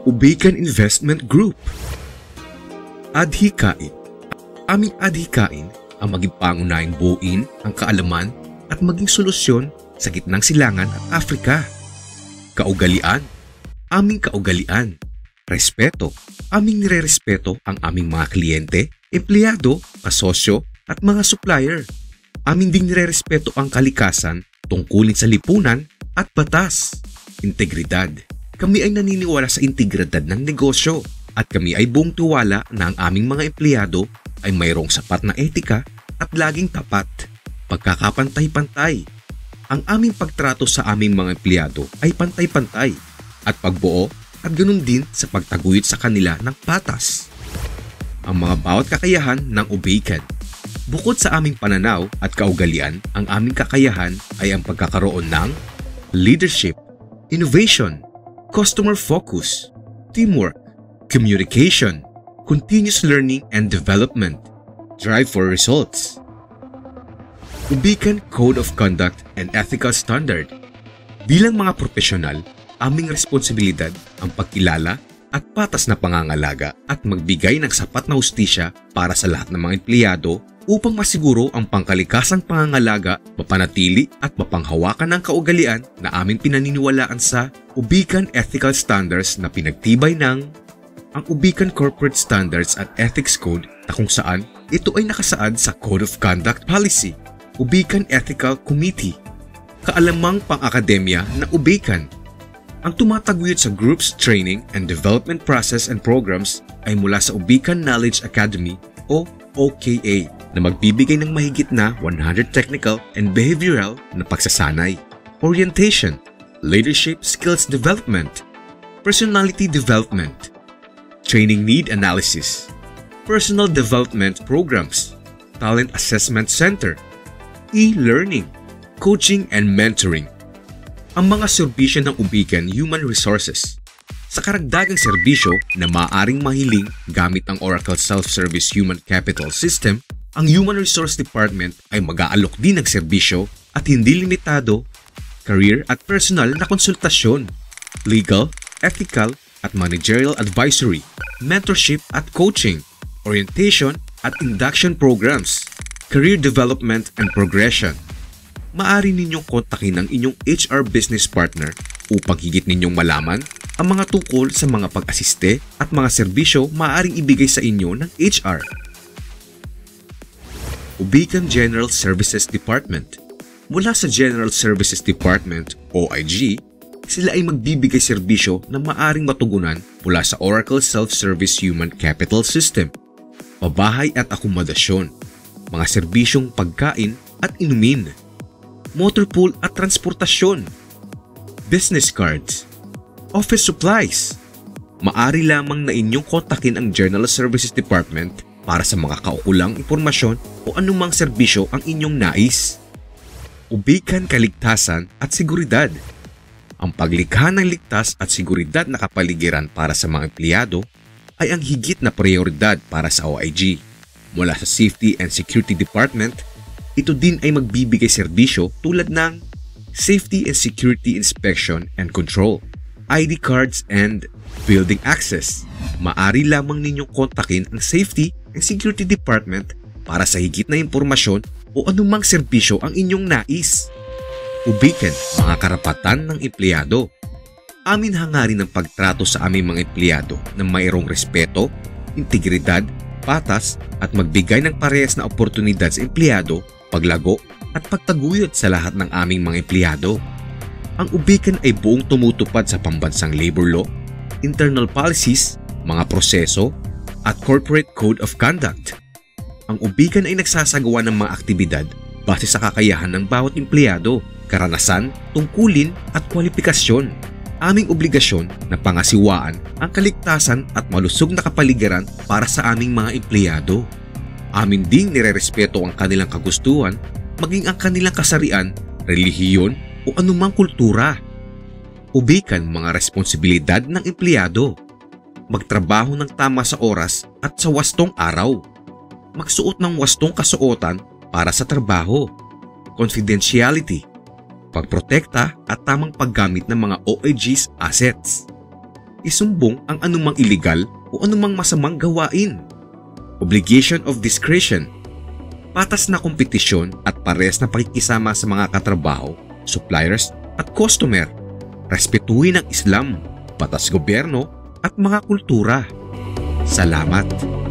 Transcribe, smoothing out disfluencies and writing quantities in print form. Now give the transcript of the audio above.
Ubican Investment Group. Adhikain. Aming adhikain ang maging pangunahing buuin ang kaalaman at maging solusyon sa gitnang silangan at Afrika. Kaugalian. Aming kaugalian. Respeto. Aming nirerespeto ang aming mga kliyente, empleyado, kasosyo at mga supplier. Aming ding nirerespeto ang kalikasan, tungkulin sa lipunan at batas. Integridad. Kami ay naniniwala sa integridad ng negosyo at kami ay buong tiwala na ang aming mga empleyado ay mayroong sapat na etika at laging tapat. Pagkakapantay-pantay. Ang aming pagtrato sa aming mga empleyado ay pantay-pantay at pagbuo at ganoon din sa pagtaguyod sa kanila ng patas. Ang mga bawat kakayahan ng Ubican. Bukod sa aming pananaw at kaugalian, ang aming kakayahan ay ang pagkakaroon ng leadership, innovation, customer focus, teamwork, communication, continuous learning and development, drive for results. Ubican Code of Conduct and Ethical Standard. Bilang mga profesional, aming responsibilidad ang pagkilala at patas na pangangalaga at magbigay ng sapat na hustisya para sa lahat ng mga empleyado upang masiguro ang pangkalikasang pangangalaga, mapanatili at mapanghawakan ng kaugalian na aming pinaniniwalaan sa Ubican Ethical Standards na pinagtibay ng ang Ubican Corporate Standards at Ethics Code na kung saan ito ay nakasaad sa Code of Conduct Policy, Ubican Ethical Committee, kaalamang pang-akademya na Ubican. Ang tumataguyod sa Groups Training and Development Process and Programs ay mula sa Ubican Knowledge Academy o OKA na magbibigay ng mahigit na 100 technical and behavioral na pagsasanay, orientation, leadership skills development, personality development, training need analysis, personal development programs, talent assessment center, e-learning, coaching and mentoring. Ang mga serbisyo ng Ubican Human Resources. Sa karagdagang serbisyo na maaaring mahiling gamit ang Oracle Self-Service Human Capital System, ang Human Resource Department ay mag-aalok din ng serbisyo at hindi limitado, career at personal na konsultasyon, legal, ethical at managerial advisory, mentorship at coaching, orientation at induction programs, career development and progression. Maaari ninyong kontakin ang inyong HR business partner upang higit ninyong malaman ang mga tungkol sa mga pag-asiste at mga serbisyo maaaring ibigay sa inyo ng HR. Ubican General Services Department. Mula sa General Services Department, OIG, sila ay magbibigay serbisyo na maaaring matugunan mula sa Oracle Self-Service Human Capital System, pabahay at akomodasyon, mga serbisyong pagkain at inumin, motor pool at transportasyon, business cards, office supplies. Maaari lamang na inyong kontakin ang General Services Department para sa mga kaukulang impormasyon o anumang serbisyo ang inyong nais. Ubican Kaligtasan at Seguridad. Ang paglikha ng ligtas at seguridad na kapaligiran para sa mga empleyado ay ang higit na prioridad para sa OIG. Mula sa Safety and Security Department, ito din ay magbibigay serbisyo tulad ng Safety and Security Inspection and Control, ID cards and building access. Maaari lamang ninyong kontakin ang Safety and Security Department para sa higit na impormasyon o anumang serbisyo ang inyong nais. Ubican, mga karapatan ng empleyado. Amin hangarin ang pagtrato sa aming mga empleyado na mayroong respeto, integridad, patas at magbigay ng parehas na oportunidad sa empleyado, paglago at pagtaguyod sa lahat ng aming mga empleyado. Ang Ubican ay buong tumutupad sa pambansang labor law, internal policies, mga proseso at corporate code of conduct. Ang Ubican ay nagsasagawa ng mga aktibidad base sa kakayahan ng bawat empleyado, karanasan, tungkulin at kwalifikasyon. Aming obligasyon na pangasiwaan ang kaligtasan at malusog na kapaligiran para sa aming mga empleyado. Amin ding nirerespeto ang kanilang kagustuhan, maging ang kanilang kasarian, relihiyon o anumang kultura. Ubican, mga responsibilidad ng empleyado. Magtrabaho ng tama sa oras at sa wastong araw. Magsuot ng wastong kasuotan para sa trabaho. Confidentiality. Pagprotekta at tamang paggamit ng mga OIG's assets. isumbong ang anumang illegal o anumang masamang gawain. Obligation of discretion. Patas na kompetisyon at pares na pakikisama sa mga katrabaho, suppliers at customer. Respetuhin ang Islam, batas gobyerno at mga kultura. Salamat.